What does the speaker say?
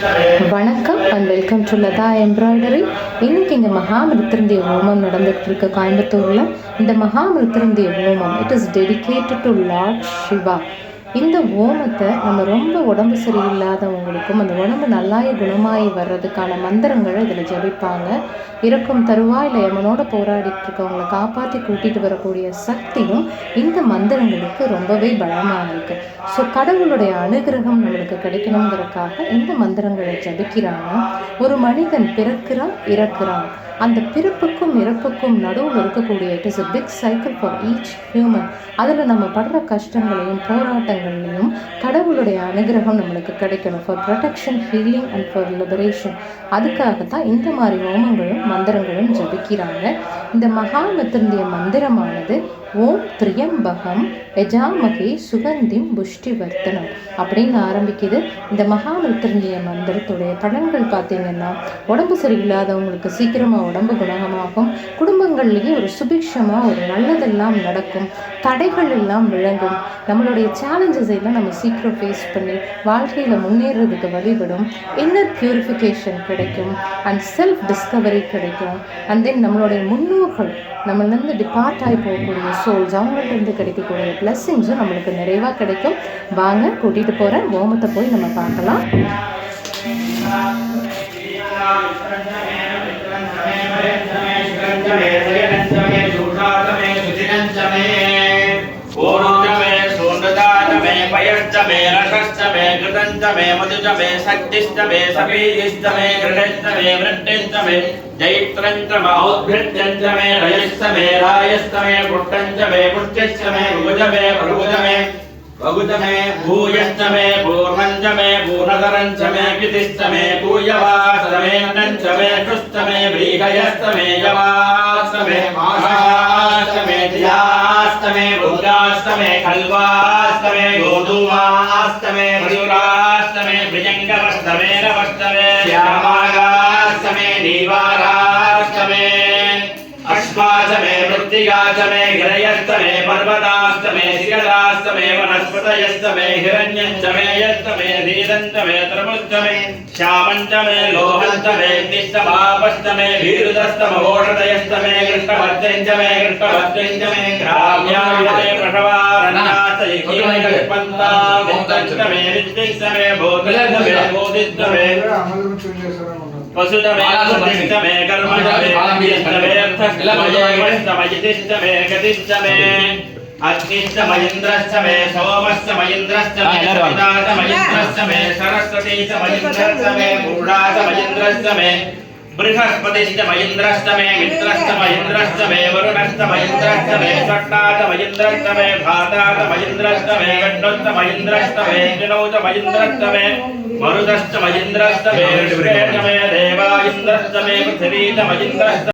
வணக்கம் and welcome to Lata embroidery. இன்னைக்கு இங்கே மகாமிருத்யுஞ்சய ஹோமம் நடந்துகிட்டு இருக்கு கோயம்புத்தூரில். இந்த மகாமிருத்யுஞ்சய ஹோமம் it is dedicated to lord Shiva. இந்த ஹோமத்தை நம்ம ரொம்ப உடம்பு சரியில்லாதவங்களுக்கும் அந்த உடம்பு நல்லாயி குணமாயி வர்றதுக்கான மந்திரங்களை இதில் ஜபிப்பாங்க. இறக்கும் தருவாயில் யமனோட போராடிட்டு இருக்கவங்களை காப்பாற்றி கூட்டிகிட்டு வரக்கூடிய சக்தியும் இந்த மந்திரங்களுக்கு ரொம்பவே பலமாக இருக்குது. ஸோ கடவுளுடைய அனுகிரகம் நம்மளுக்கு கிடைக்கணுங்கிறதுக்காக இந்த மந்திரங்களை ஜபிக்கிறாங்க. ஒரு மனிதன் பிறக்கிறான், இறக்குறான். அந்த பிறப்புக்கும் இறப்புக்கும் நடுவில் இருக்கக்கூடிய it is a big cycle for each human. அதில் நம்ம படுற கஷ்டங்களையும் போராட்டங்களையும் கடவுளுடைய அனுகிரகம் நம்மளுக்கு கிடைக்கணும் for protection, healing and for liberation. அதுக்காகத்தான் இந்த மாதிரி ஹோமங்களும் மந்திரங்களும் ஜபிக்கிறாங்க. இந்த மகாமிருத்யுஞ்சய மந்திரமானது ஓம் திரியம்பகம் யஜாமகே சுகந்திம் புஷ்டிவர்த்தனம் அப்படின்னு ஆரம்பிக்குது. இந்த மகாமிருத்யுஞ்சய மந்திரத்துடைய பலன்கள் பார்த்தீங்கன்னா உடம்பு சரியில்லாதவங்களுக்கு சீக்கிரமாக உடம்பு குணமாகும், குடும்பங்கள்லேயே ஒரு சுபிக்ஷமாக ஒரு நல்லதெல்லாம் நடக்கும், தடைகள் எல்லாம் விளங்கும், நம்மளுடைய சேலஞ்சஸ் எல்லாம் நம்ம சீக்கிரம் ஃபேஸ் பண்ணி வாழ்க்கையில் முன்னேறதுக்கு வழிபடும், இன்னர் பியூரிஃபிகேஷன் கிடைக்கும் அண்ட் செல்ஃப் டிஸ்கவரி கிடைக்கும். அண்ட் தென் நம்மளுடைய முன்னோர்கள் நம்மளிருந்து டிபார்ட் ஆகி போகக்கூடிய சோல்ஸ் அவங்கள்ட்ட கிடைக்கக்கூடிய பிளஸ்ஸிங்ஸும் நம்மளுக்கு நிறைவாக கிடைக்கும். வாங்க கூட்டிகிட்டு போகிறேன், ஹோமத்தை போய் நம்ம பார்க்கலாம். पयश्चमे रसश्चमे कृतञ्चमे मधुचमे शक्तिश्चमे सपीयश्चमे गृहश्चमे वृट्टिश्चमे जैत्रञ्चमौद्भृत्यञ्चमे रयश्चमे रायश्चमे पुष्टञ्चमे पुष्टिश्चमे भुजमे भृगुजमे भगुजमे भूयश्चमे पूर्णञ्चमे पूर्णधरञ्चमे कृतिश्चमे पूयवाश्चमे नञ्चमे कृश्चमे व्रीहयश्चमे यवाश्चमे माघाश्चमे धियाश्चमे भुगाश्चमे खल्वाश्चमे गोधूमाश्चमे मयूराश्चमे भुजङ्गमश्चमे नवश्चमे श्यामागाश्चमे नीवाराश्चमे अश्वाचमे मृत्तिकाचमे गिरयश्चमे पर्वताश्चमे शिखराश्चमे वनस्पतयश्चमे हिरण्यञ्चमे यश्चमे नीलञ्चमे त्रमुश्चमे श्यामञ्चमे लोहञ्चमे निश्चमापश्चमे भीरुदश्चमोषधयश्चमे कृष्णभद्रञ्चमे कृष्णभद्रञ्चमे ग्राम्याविदे प्रसवारणाश्चमे विद्यश्चमे बोधिश्चमे बोधिश्चमे वसुधमे सुधिष्ठमे कर्मजमे विद्यश्चमे अर्थश्चमे गतिश्चमे अग्निश्चमयिन्द्रश्चमे सोमश्चमयिन्द्रश्चमे सविताचमयिन्द्रश्चमे सरस्वतीचमयिन्द्रश्चमे मूढाचमयिन्द्रश्चमे बृहस्पतिश्चमयिन्द्रश्चमे मित्रश्चमयिन्द्रश्चमे वरुणश्चमयिन्द्रश्चमे षट्टाचमयिन्द्रश्चमे धाताचमयिन्द्रश्चमे गण्डोश्चमयिन्द्रश्चमे जिनौचमयिन्द्रश्चमे मरुदश्चमयिन्द्रश्चमे देवा इन्द्रश्चमे पृथिवीचमयिन्द्रश्चमे